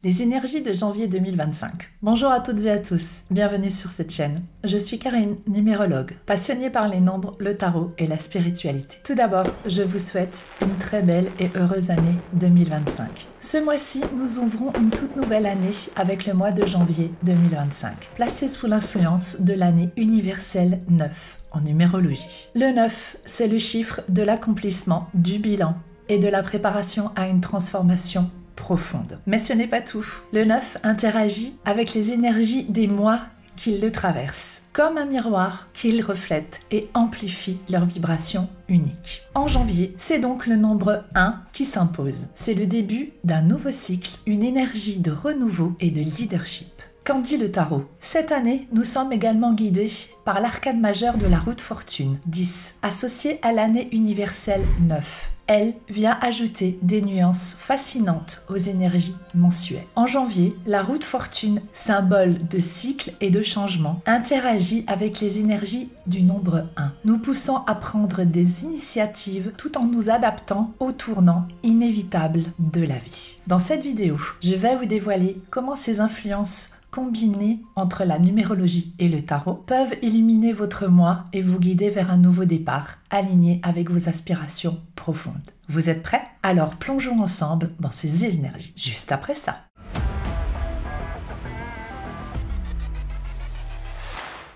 Les énergies de janvier 2025. Bonjour à toutes et à tous, bienvenue sur cette chaîne. Je suis Karine, numérologue, passionnée par les nombres, le tarot et la spiritualité. Tout d'abord, je vous souhaite une très belle et heureuse année 2025. Ce mois-ci, nous ouvrons une toute nouvelle année avec le mois de janvier 2025, placé sous l'influence de l'année universelle 9 en numérologie. Le 9, c'est le chiffre de l'accomplissement, du bilan et de la préparation à une transformation profonde. Mais ce n'est pas tout. Le 9 interagit avec les énergies des mois qui le traversent, comme un miroir qu'il reflète et amplifie leur vibration unique. En janvier, c'est donc le nombre 1 qui s'impose. C'est le début d'un nouveau cycle, une énergie de renouveau et de leadership. Qu'en dit le tarot? Cette année, nous sommes également guidés par l'arcane majeur de la roue de fortune, 10, associée à l'année universelle 9. Elle vient ajouter des nuances fascinantes aux énergies mensuelles. En janvier, la roue de fortune, symbole de cycle et de changement, interagit avec les énergies du nombre 1, nous poussant à prendre des initiatives tout en nous adaptant au tournant inévitable de la vie. Dans cette vidéo, je vais vous dévoiler comment ces influences combinées entre la numérologie et le tarot peuvent illuminer votre moi et vous guider vers un nouveau départ, aligné avec vos aspirations profondes. Vous êtes prêts? Alors plongeons ensemble dans ces énergies, juste après ça.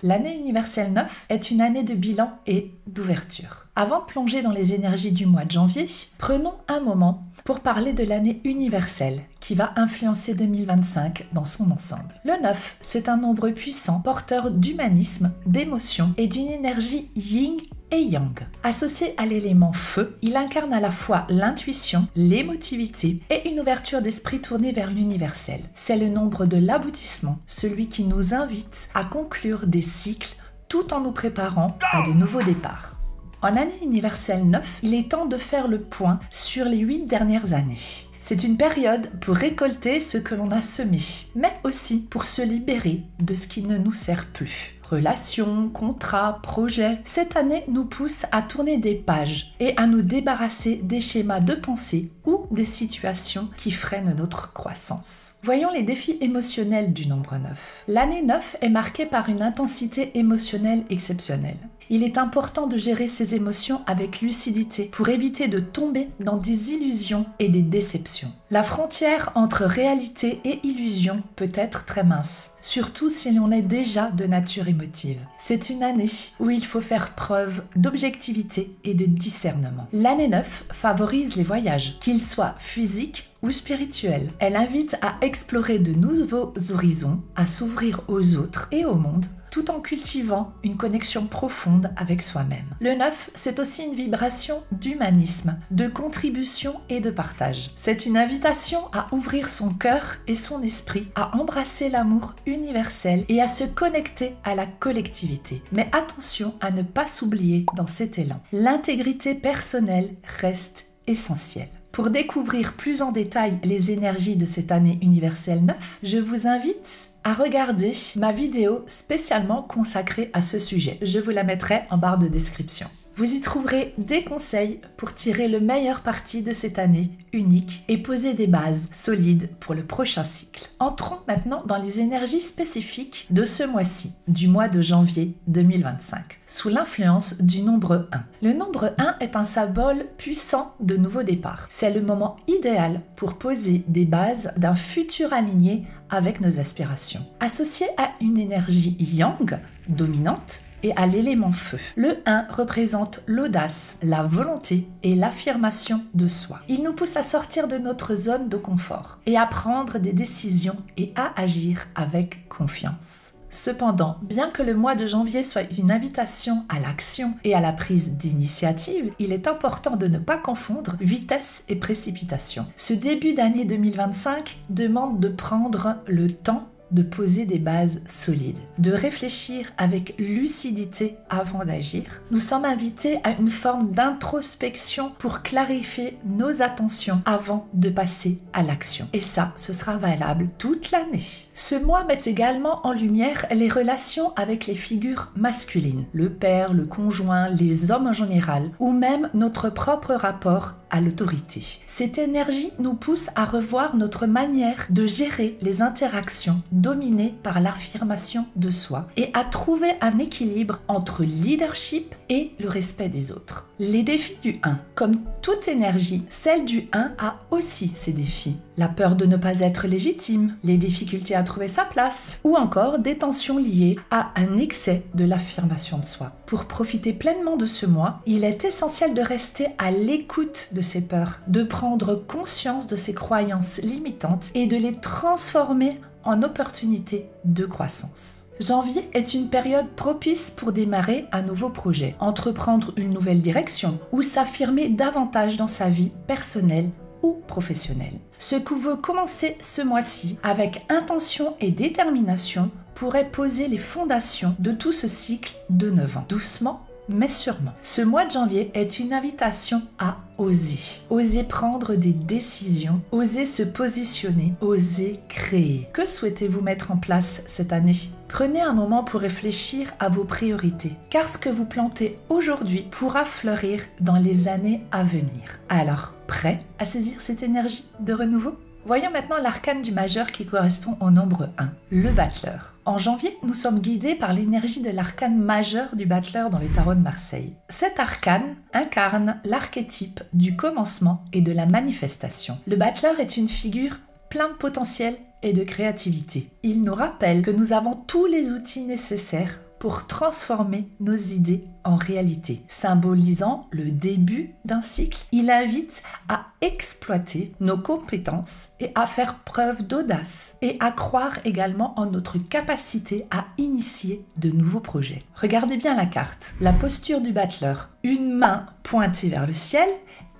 L'année universelle 9 est une année de bilan et d'ouverture. Avant de plonger dans les énergies du mois de janvier, prenons un moment pour parler de l'année universelle qui va influencer 2025 dans son ensemble. Le 9, c'est un nombre puissant, porteur d'humanisme, d'émotion et d'une énergie yin et yang. Associé à l'élément feu, il incarne à la fois l'intuition, l'émotivité et une ouverture d'esprit tournée vers l'universel. C'est le nombre de l'aboutissement, celui qui nous invite à conclure des cycles tout en nous préparant à de nouveaux départs. En année universelle 9, il est temps de faire le point sur les 8 dernières années. C'est une période pour récolter ce que l'on a semé, mais aussi pour se libérer de ce qui ne nous sert plus. Relations, contrats, projets, cette année nous pousse à tourner des pages et à nous débarrasser des schémas de pensée ou des situations qui freinent notre croissance. Voyons les défis émotionnels du nombre 9. L'année 9 est marquée par une intensité émotionnelle exceptionnelle. Il est important de gérer ses émotions avec lucidité pour éviter de tomber dans des illusions et des déceptions. La frontière entre réalité et illusion peut être très mince, surtout si l'on est déjà de nature émotive. C'est une année où il faut faire preuve d'objectivité et de discernement. L'année 9 favorise les voyages, qu'ils soient physiques ou spirituels. Elle invite à explorer de nouveaux horizons, à s'ouvrir aux autres et au monde, tout en cultivant une connexion profonde avec soi-même. Le 9, c'est aussi une vibration d'humanisme, de contribution et de partage. C'est une invitation à ouvrir son cœur et son esprit, à embrasser l'amour universel et à se connecter à la collectivité. Mais attention à ne pas s'oublier dans cet élan. L'intégrité personnelle reste essentielle. Pour découvrir plus en détail les énergies de cette année universelle 9, je vous invite à regarder ma vidéo spécialement consacrée à ce sujet. Je vous la mettrai en barre de description. Vous y trouverez des conseils pour tirer le meilleur parti de cette année unique et poser des bases solides pour le prochain cycle. Entrons maintenant dans les énergies spécifiques de ce mois-ci, du mois de janvier 2025, sous l'influence du nombre 1. Le nombre 1 est un symbole puissant de nouveau départ. C'est le moment idéal pour poser des bases d'un futur aligné avec nos aspirations. Associé à une énergie yang, dominante, et à l'élément feu. Le 1 représente l'audace, la volonté et l'affirmation de soi. Il nous pousse à sortir de notre zone de confort et à prendre des décisions et à agir avec confiance. Cependant, bien que le mois de janvier soit une invitation à l'action et à la prise d'initiative, il est important de ne pas confondre vitesse et précipitation. Ce début d'année 2025 demande de prendre le temps de poser des bases solides, de réfléchir avec lucidité avant d'agir. Nous sommes invités à une forme d'introspection pour clarifier nos attentions avant de passer à l'action. Et ça, ce sera valable toute l'année. Ce mois met également en lumière les relations avec les figures masculines, le père, le conjoint, les hommes en général, ou même notre propre rapport à l'autorité. Cette énergie nous pousse à revoir notre manière de gérer les interactions dominées par l'affirmation de soi et à trouver un équilibre entre leadership et le respect des autres. Les défis du 1. Comme toute énergie, celle du 1 a aussi ses défis. La peur de ne pas être légitime, les difficultés à trouver sa place, ou encore des tensions liées à un excès de l'affirmation de soi. Pour profiter pleinement de ce mois, il est essentiel de rester à l'écoute de ses peurs, de prendre conscience de ses croyances limitantes et de les transformer en opportunités de croissance. Janvier est une période propice pour démarrer un nouveau projet, entreprendre une nouvelle direction ou s'affirmer davantage dans sa vie personnelle ou professionnelle. Ce que vous commencez ce mois-ci avec intention et détermination pourrait poser les fondations de tout ce cycle de 9 ans. Doucement, mais sûrement. Ce mois de janvier est une invitation à oser. Oser prendre des décisions, oser se positionner, oser créer. Que souhaitez-vous mettre en place cette année ? Prenez un moment pour réfléchir à vos priorités, car ce que vous plantez aujourd'hui pourra fleurir dans les années à venir. Alors, prêt à saisir cette énergie de renouveau ? Voyons maintenant l'arcane du majeur qui correspond au nombre 1, le battleur. En janvier, nous sommes guidés par l'énergie de l'arcane majeur du battleur dans le tarot de Marseille. Cet arcane incarne l'archétype du commencement et de la manifestation. Le battleur est une figure plein de potentiel et de créativité. Il nous rappelle que nous avons tous les outils nécessaires pour transformer nos idées en réalité. Symbolisant le début d'un cycle, il invite à exploiter nos compétences et à faire preuve d'audace et à croire également en notre capacité à initier de nouveaux projets. Regardez bien la carte, la posture du battleur, une main pointée vers le ciel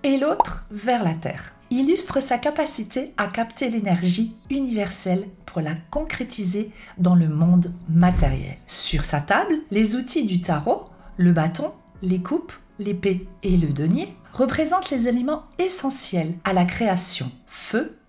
et l'autre vers la terre. Illustre sa capacité à capter l'énergie universelle pour la concrétiser dans le monde matériel. Sur sa table, les outils du tarot, le bâton, les coupes, l'épée et le denier représentent les éléments essentiels à la création: feu,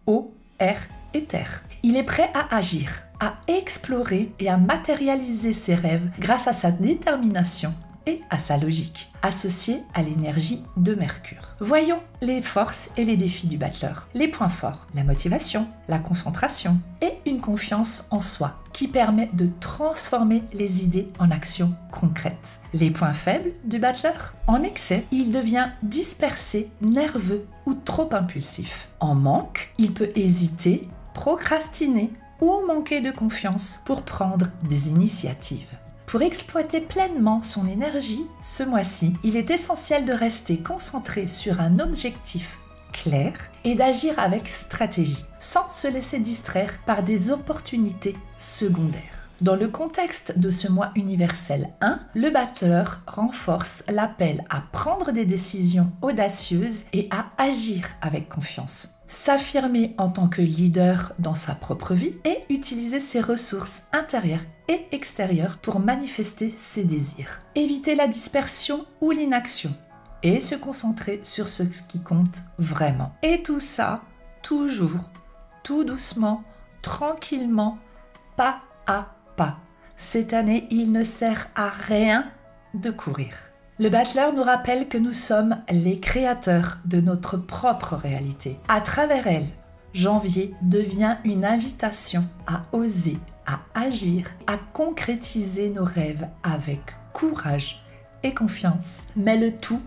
eau, air et terre. Il est prêt à agir, à explorer et à matérialiser ses rêves grâce à sa détermination et à sa logique, associée à l'énergie de Mercure. Voyons les forces et les défis du battleur. Les points forts, la motivation, la concentration et une confiance en soi qui permet de transformer les idées en actions concrètes. Les points faibles du battleur, en excès, il devient dispersé, nerveux ou trop impulsif. En manque, il peut hésiter, procrastiner ou manquer de confiance pour prendre des initiatives. Pour exploiter pleinement son énergie, ce mois-ci, il est essentiel de rester concentré sur un objectif clair et d'agir avec stratégie, sans se laisser distraire par des opportunités secondaires. Dans le contexte de ce mois universel 1, le battleur renforce l'appel à prendre des décisions audacieuses et à agir avec confiance. S'affirmer en tant que leader dans sa propre vie et utiliser ses ressources intérieures et extérieures pour manifester ses désirs. Éviter la dispersion ou l'inaction et se concentrer sur ce qui compte vraiment. Et tout ça, toujours, tout doucement, tranquillement, pas à pas. Cette année, il ne sert à rien de courir. Le battleur nous rappelle que nous sommes les créateurs de notre propre réalité. À travers elle, janvier devient une invitation à oser, à agir, à concrétiser nos rêves avec courage et confiance, mais le tout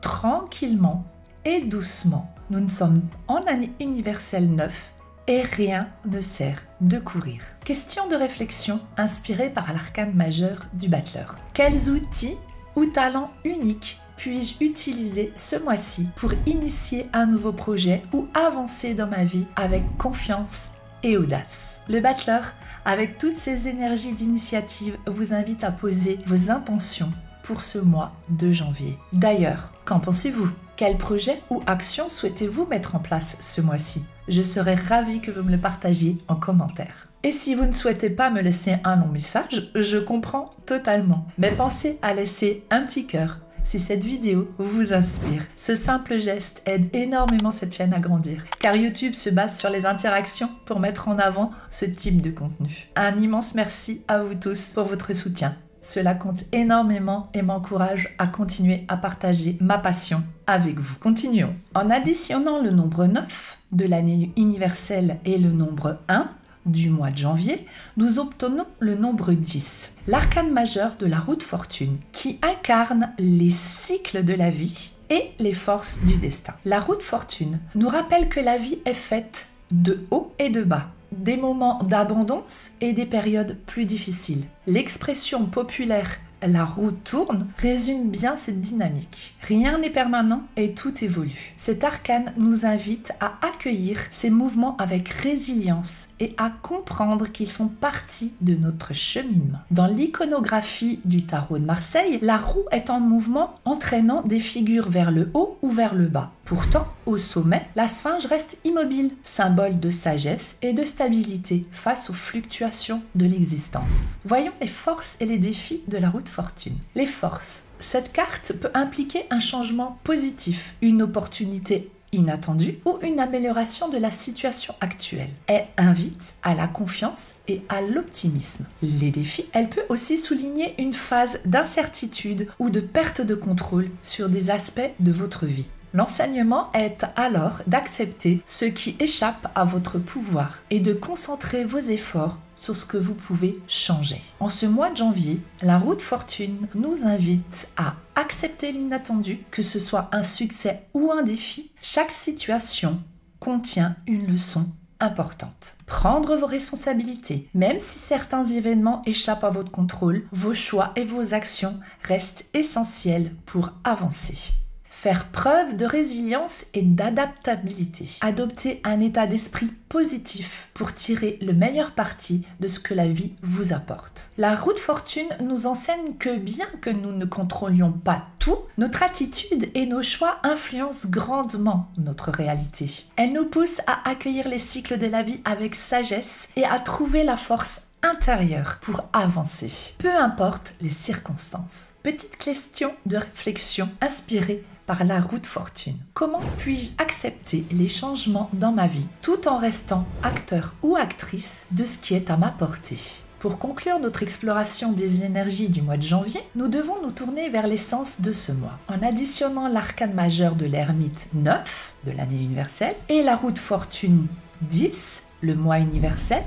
tranquillement et doucement. Nous ne sommes en année universelle 9 et rien ne sert de courir. Question de réflexion inspirée par l'arcane majeur du battleur. Quels outils ou talents uniques puis-je utiliser ce mois-ci pour initier un nouveau projet ou avancer dans ma vie avec confiance et audace? Le battleur, avec toutes ses énergies d'initiative, vous invite à poser vos intentions pour ce mois de janvier. D'ailleurs, qu'en pensez-vous? Quel projet ou action souhaitez-vous mettre en place ce mois-ci? Je serais ravie que vous me le partagiez en commentaire. Et si vous ne souhaitez pas me laisser un long message, je comprends totalement. Mais pensez à laisser un petit cœur si cette vidéo vous inspire. Ce simple geste aide énormément cette chaîne à grandir, car YouTube se base sur les interactions pour mettre en avant ce type de contenu. Un immense merci à vous tous pour votre soutien. Cela compte énormément et m'encourage à continuer à partager ma passion avec vous. Continuons. En additionnant le nombre 9 de l'année universelle et le nombre 1 du mois de janvier, nous obtenons le nombre 10, l'arcane majeur de la roue de fortune, qui incarne les cycles de la vie et les forces du destin. La roue de fortune nous rappelle que la vie est faite de hauts et de bas, des moments d'abondance et des périodes plus difficiles. L'expression populaire la roue tourne résume bien cette dynamique. Rien n'est permanent et tout évolue. Cet arcane nous invite à accueillir ces mouvements avec résilience et à comprendre qu'ils font partie de notre cheminement. Dans l'iconographie du tarot de Marseille, la roue est en mouvement entraînant des figures vers le haut ou vers le bas. Pourtant, au sommet, la sphinge reste immobile, symbole de sagesse et de stabilité face aux fluctuations de l'existence. Voyons les forces et les défis de la roue de fortune. Les forces. Cette carte peut impliquer un changement positif, une opportunité inattendue ou une amélioration de la situation actuelle. Elle invite à la confiance et à l'optimisme. Les défis. Elle peut aussi souligner une phase d'incertitude ou de perte de contrôle sur des aspects de votre vie. L'enseignement est alors d'accepter ce qui échappe à votre pouvoir et de concentrer vos efforts sur ce que vous pouvez changer. En ce mois de janvier, la roue de fortune nous invite à accepter l'inattendu, que ce soit un succès ou un défi. Chaque situation contient une leçon importante. Prendre vos responsabilités. Même si certains événements échappent à votre contrôle, vos choix et vos actions restent essentiels pour avancer. Faire preuve de résilience et d'adaptabilité. Adopter un état d'esprit positif pour tirer le meilleur parti de ce que la vie vous apporte. La roue de fortune nous enseigne que bien que nous ne contrôlions pas tout, notre attitude et nos choix influencent grandement notre réalité. Elle nous pousse à accueillir les cycles de la vie avec sagesse et à trouver la force intérieure pour avancer, peu importe les circonstances. Petite question de réflexion inspirée par la roue de fortune. Comment puis-je accepter les changements dans ma vie tout en restant acteur ou actrice de ce qui est à ma portée? Pour conclure notre exploration des énergies du mois de janvier, nous devons nous tourner vers l'essence de ce mois. En additionnant l'arcane majeur de l'ermite 9 de l'année universelle et la roue de fortune 10, le mois universel,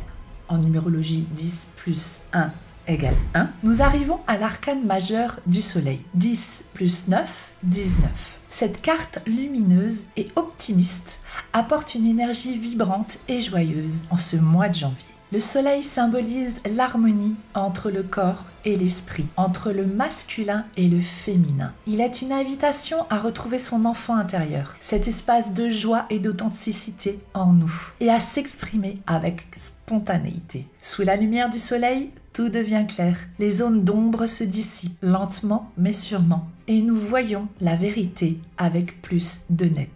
en numérologie 10 plus 1 égale 1, nous arrivons à l'arcane majeur du soleil. 10 plus 9, 19. Cette carte lumineuse et optimiste apporte une énergie vibrante et joyeuse en ce mois de janvier. Le soleil symbolise l'harmonie entre le corps et l'esprit, entre le masculin et le féminin. Il est une invitation à retrouver son enfant intérieur, cet espace de joie et d'authenticité en nous, et à s'exprimer avec spontanéité. Sous la lumière du soleil, tout devient clair. Les zones d'ombre se dissipent lentement mais sûrement, et nous voyons la vérité avec plus de netteté.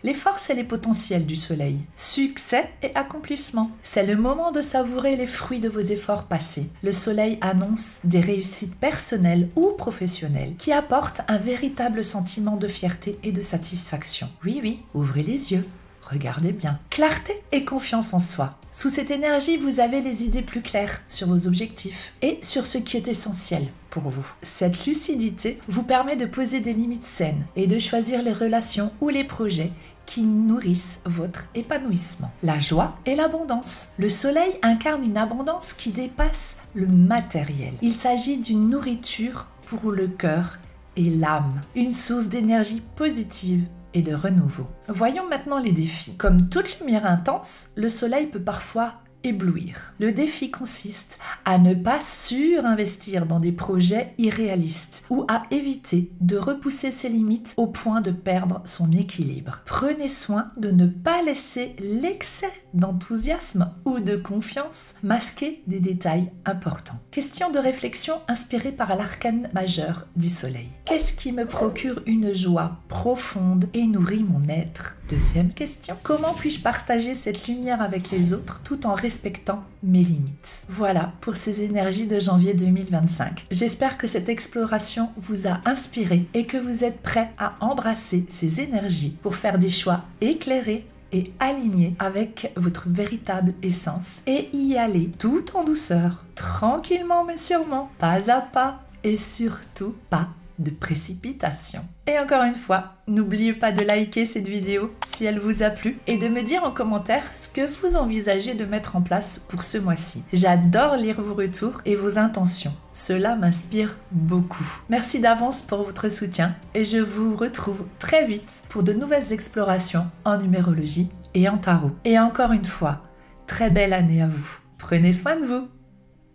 Les forces et les potentiels du soleil. Succès et accomplissement. C'est le moment de savourer les fruits de vos efforts passés. Le soleil annonce des réussites personnelles ou professionnelles qui apportent un véritable sentiment de fierté et de satisfaction. Oui, ouvrez les yeux. Regardez bien. Clarté et confiance en soi. Sous cette énergie, vous avez les idées plus claires sur vos objectifs et sur ce qui est essentiel pour vous. Cette lucidité vous permet de poser des limites saines et de choisir les relations ou les projets qui nourrissent votre épanouissement. La joie et l'abondance. Le soleil incarne une abondance qui dépasse le matériel. Il s'agit d'une nourriture pour le cœur et l'âme, une source d'énergie positive et de renouveau. Voyons maintenant les défis. Comme toute lumière intense, le soleil peut parfois éblouir. Le défi consiste à ne pas surinvestir dans des projets irréalistes ou à éviter de repousser ses limites au point de perdre son équilibre. Prenez soin de ne pas laisser l'excès d'enthousiasme ou de confiance masquer des détails importants. Question de réflexion inspirée par l'arcane majeur du soleil. Qu'est-ce qui me procure une joie profonde et nourrit mon être? Deuxième question. Comment puis-je partager cette lumière avec les autres tout en respectant mes limites? Voilà pour ces énergies de janvier 2025. J'espère que cette exploration vous a inspiré et que vous êtes prêts à embrasser ces énergies pour faire des choix éclairés et alignés avec votre véritable essence et y aller tout en douceur, tranquillement mais sûrement, pas à pas. et surtout pas de précipitation. Et encore une fois, n'oubliez pas de liker cette vidéo si elle vous a plu et de me dire en commentaire ce que vous envisagez de mettre en place pour ce mois-ci. J'adore lire vos retours et vos intentions. Cela m'inspire beaucoup. Merci d'avance pour votre soutien et je vous retrouve très vite pour de nouvelles explorations en numérologie et en tarot. Et encore une fois, très belle année à vous. Prenez soin de vous.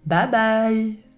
Bye bye!